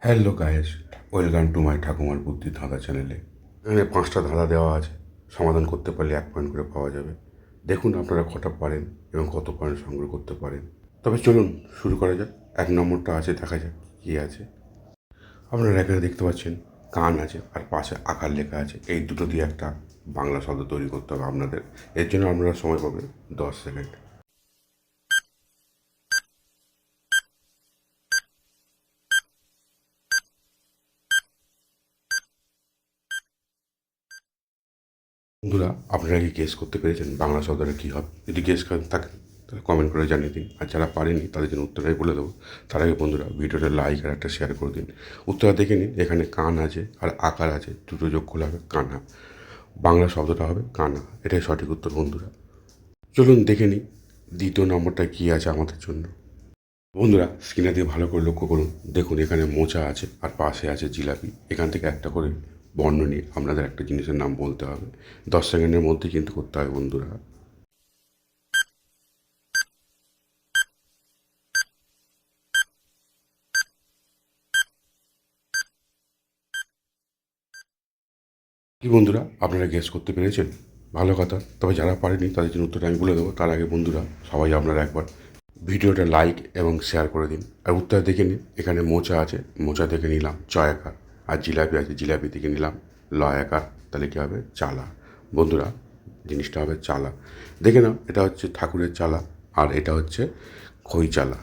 Hello guys, welcome to my ঠাকুমার বুদ্ধি ধাঁধা চ্যানেলে। এখানে 5টা ধাঁধা দেওয়া আছে, সমাধান করতে পারলে 1 পয়েন্ট করে পাওয়া যাবে। দেখুন আপনারা কটা পারেন এবং কত পয়েন্ট সংগ্রহ করতে পারেন। তবে চলুন শুরু করা যাক। 1 নম্বরটা আছে, দেখা যাক কী আছে। আপনারা এখানে দেখতে পাচ্ছেন কান আছে আর পাশে আকার লেখা আছে। এই দুটো দিয়ে একটা বাংলা শব্দ তৈরি করতে হবে আপনাদের। এর জন্য আপনারা সময় পাবেন 10 সেকেন্ড। বন্ধুরা, আপনারা কি গেস করতে পেরেছেন বাংলা শব্দটা কী হবে? যদি গেস করেন থাকেন তাহলে কমেন্ট করে জানিয়ে দিন। আর যারা পারেনি তাদের জন্য উত্তরটাই বলে দেবো। তার আগে বন্ধুরা ভিডিওটা লাইক আর একটা শেয়ার করে দিন। উত্তরটা দেখে নিন। এখানে কান আছে আর আকার আছে, দুটো যোগ করলে হবে কানা। বাংলা শব্দটা হবে কানা। এটাই সঠিক উত্তর বন্ধুরা। চলুন দেখে নিই দ্বিতীয় নম্বরটা কী আছে আমাদের জন্য। বন্ধুরা স্ক্রিনে দিয়ে ভালো করে লক্ষ্য করুন। দেখুন এখানে মোচা আছে আর পাশে আছে জিলাপি। এখান থেকে একটা করে বর্ণ নিয়ে আপনাদের একটা জিনিসের নাম বলতে হবে। 10 সেকেন্ডের মধ্যে কিন্তু করতে হবে বন্ধুরা। কি বন্ধুরা, আপনারা গেস করতে পেরেছেন? ভালো কথা। তবে যারা পারেনি তাদের জন্য উত্তরটা আমি বলে দেবো। তার আগে বন্ধুরা সবাই আপনারা একবার ভিডিওটা লাইক এবং শেয়ার করে দিন। আর উত্তর দেখে নিন। এখানে মোচা আছে, মোচা দেখে নিলাম চয়াকার। আর জিলাপি আছে, জিলাপি থেকে নিলাম লয়াকার। তাহলে কী হবে? চালা। বন্ধুরা জিনিসটা হবে চালা। দেখে নাও, এটা হচ্ছে ঠাকুরের চালা আর এটা হচ্ছে খই চালা।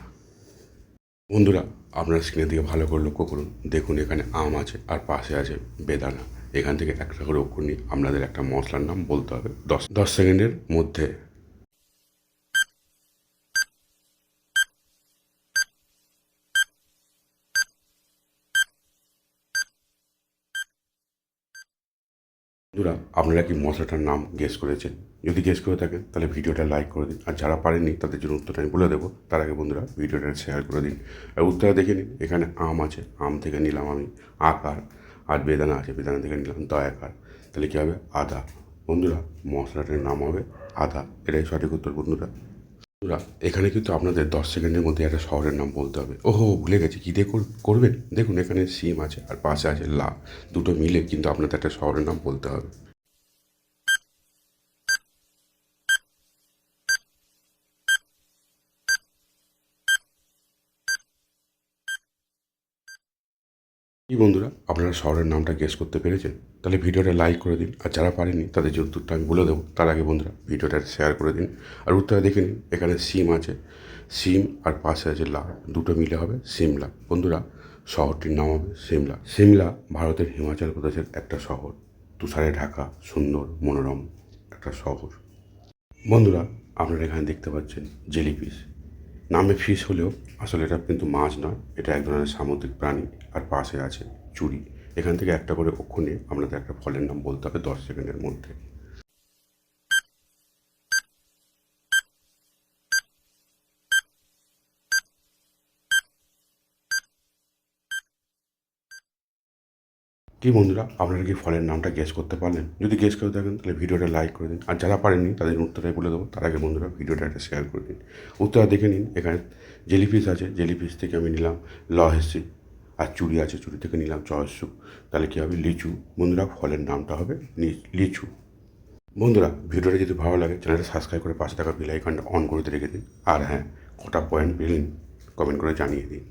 বন্ধুরা আপনার স্ক্রিনের দিকে ভালো করে লক্ষ্য করুন। দেখুন এখানে আম আছে আর পাশে আছে বেদানা। এখান থেকে একটা করে অক্ষর নিয়ে আপনাদের একটা মশলার নাম বলতে হবে 10 সেকেন্ডের মধ্যে। বন্ধুরা আপনারা কি মশলাটার নাম গেস করেছেন? যদি গেস করে থাকেন তাহলে ভিডিওটা লাইক করে দিন। আর যারা পারেননি তাদের জন্য উত্তরটা আমি বলে দেবো। তার আগে বন্ধুরা ভিডিওটা শেয়ার করে দিন। আর উত্তরটা দেখে নিন। এখানে আম আছে, আম থেকে নিলাম আমি আকার। আর বেদানা আছে, বেদানা থেকে নিলাম দয়াকার। তাহলে কী হবে? আদা। বন্ধুরা মশলাটার নাম হবে আদা। এটাই সঠিক উত্তর বন্ধুরা। বন্ধুরা এখানে কিন্তু আপনাদের 10 সেকেন্ডের মধ্যে একটা শহরের নাম বলতে হবে। ওহো ভুলে গেছি, কী দিয়ে করবেন? দেখুন এখানে সিম আছে আর পাশে আছে লা। দুটো মিলে কিন্তু আপনাদের একটা শহরের নাম বলতে হবে। কি বন্ধুরা, আপনারা শহরের নামটা গেস করতে পেরেছেন? তাহলে ভিডিওটা লাইক করে দিন। আর যারা পারেনি তাদের যে উত্তরটা আমি বলে দেবো। তার আগে বন্ধুরা ভিডিওটা শেয়ার করে দিন। আর উত্তরটা দেখে নিন। এখানে সিম আছে, সিম আর পাশে আছে লা। দুটো মিলে হবে সিমলা। বন্ধুরা শহরটির নাম হবে সিমলা। সিমলা ভারতের হিমাচল প্রদেশের একটা শহর। তুষারে ঢাকা, সুন্দর মনোরম একটা শহর। বন্ধুরা আপনারা এখানে দেখতে পাচ্ছেন জেলিফিশ। নামে ফিশ হলেও আসলে এটা কিন্তু মাছ নয়, এটা এক ধরনের সামুদ্রিক প্রাণী। আর পাশে আছে চুড়ি। এখান থেকে একটা করে অক্ষর নিয়ে আপনাদের একটা ফলের নাম বলতে হবে 10 সেকেন্ডের মধ্যে। কি বন্ধুরা, আপনারা কি ফলের নামটা গেস করতে পারলেন? যদি গেস করে থাকেন তাহলে ভিডিওটা লাইক করে দিন। আর যারা পারেননি তাদের উত্তরটাই বলে দেবো। তার আগে বন্ধুরা ভিডিওটা একটা শেয়ার করে দিন। উত্তরটা দেখে নিন। এখানে জেলিফিশ আছে, জেলিফিশ থেকে আমি নিলাম লহেসি। আর চুড়ি আছে, চুড়ি থেকে নিলাম চয়স্যু। তাহলে কী হবে? লিচু। বন্ধুরা ফলের নামটা হবে লিচু। বন্ধুরা ভিডিওটা যদি ভালো লাগে চ্যানেলটা সাবস্ক্রাইব করে পাশে থাকা বেল আইকনটা অন করে রেখে দিন। আর হ্যাঁ, কটা পয়েন্ট পেলেন কমেন্ট করে জানিয়ে দিন।